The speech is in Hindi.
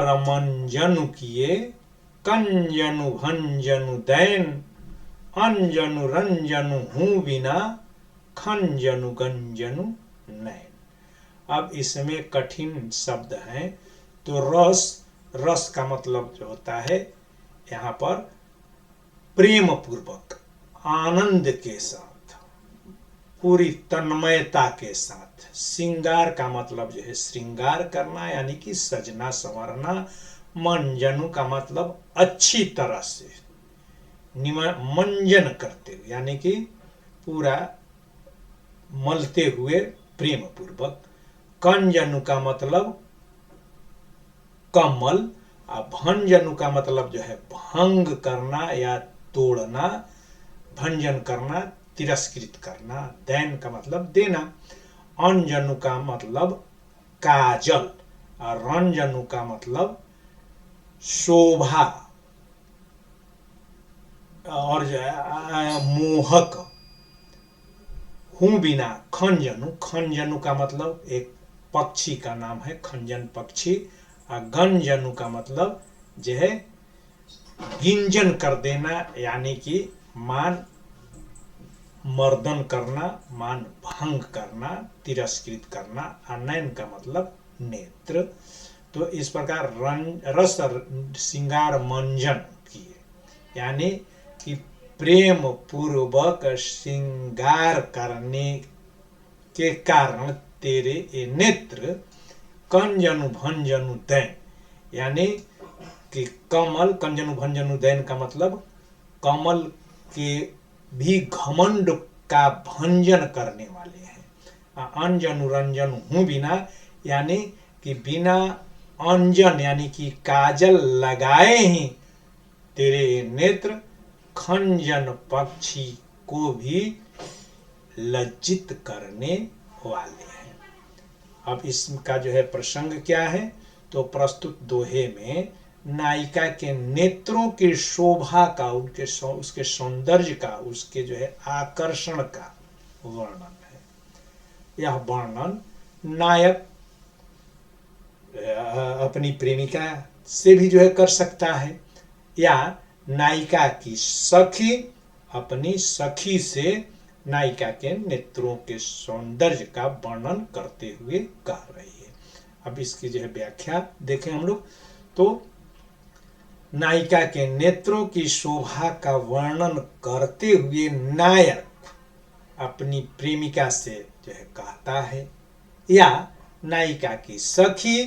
रमंजनु किए, कंजनु भंजनु दैन, अंजनु रंजनु हूँ बिना, खंजनु गंजनु नैन। अब इसमें कठिन शब्द हैं, तो रस, रस का मतलब जो होता है यहाँ पर प्रेम पूर्वक, आनंद के साथ, पूरी तन्मयता के साथ। श्रृंगार का मतलब जो है श्रृंगार करना, यानी कि सजना संवरना। मंजनु का मतलब अच्छी तरह से मंजन करते हुए, यानी कि पूरा मलते हुए प्रेम पूर्वक। कंजनु का मतलब कमल, और भंजनु का मतलब जो है भंग करना या तोड़ना, भंजन करना, तिरस्कृत करना। दैन का मतलब देना। अंजनु का मतलब काजल, और रंजनु का मतलब शोभा और जो है मोहक। हूँ बिना, खंजनु, खंजनु का मतलब एक पक्षी का नाम है, खंजन पक्षी। और गंजनु का मतलब जो है गिंजन कर देना, यानी कि मान मर्दन करना, मान भंग करना, तिरस्कृत करना। नैन का मतलब नेत्र। तो इस प्रकार रस श्रृंगार मंजन किए, यानी कि प्रेम पूर्वक श्रृंगार करने के कारण तेरे ये नेत्र कंजनु भंजनु दैन, यानी कि कमल, कंजनु भंजनु दैन का मतलब कमल के भी घमंड का भंजन करने वाले हैं। अंजनु रंजनु हूँ बिना, यानी कि बिना अंजन यानी कि काजल लगाए ही तेरे नेत्र खंजन पक्षी को भी लज्जित करने वाले हैं। अब इसका जो है प्रसंग क्या है, तो प्रस्तुत दोहे में नायिका के नेत्रों की शोभा का, उसके सौंदर्य का, उसके जो है आकर्षण का वर्णन है। यह वर्णन नायक अपनी प्रेमिका से भी जो है कर सकता है, या नायिका की सखी अपनी सखी से नायिका के नेत्रों के सौंदर्य का वर्णन करते हुए कह रही है। अब इसकी जो है व्याख्या देखें हम लोग, तो नायिका के नेत्रों की शोभा का वर्णन करते हुए नायक अपनी प्रेमिका से जो है कहता है, या नायिका की सखी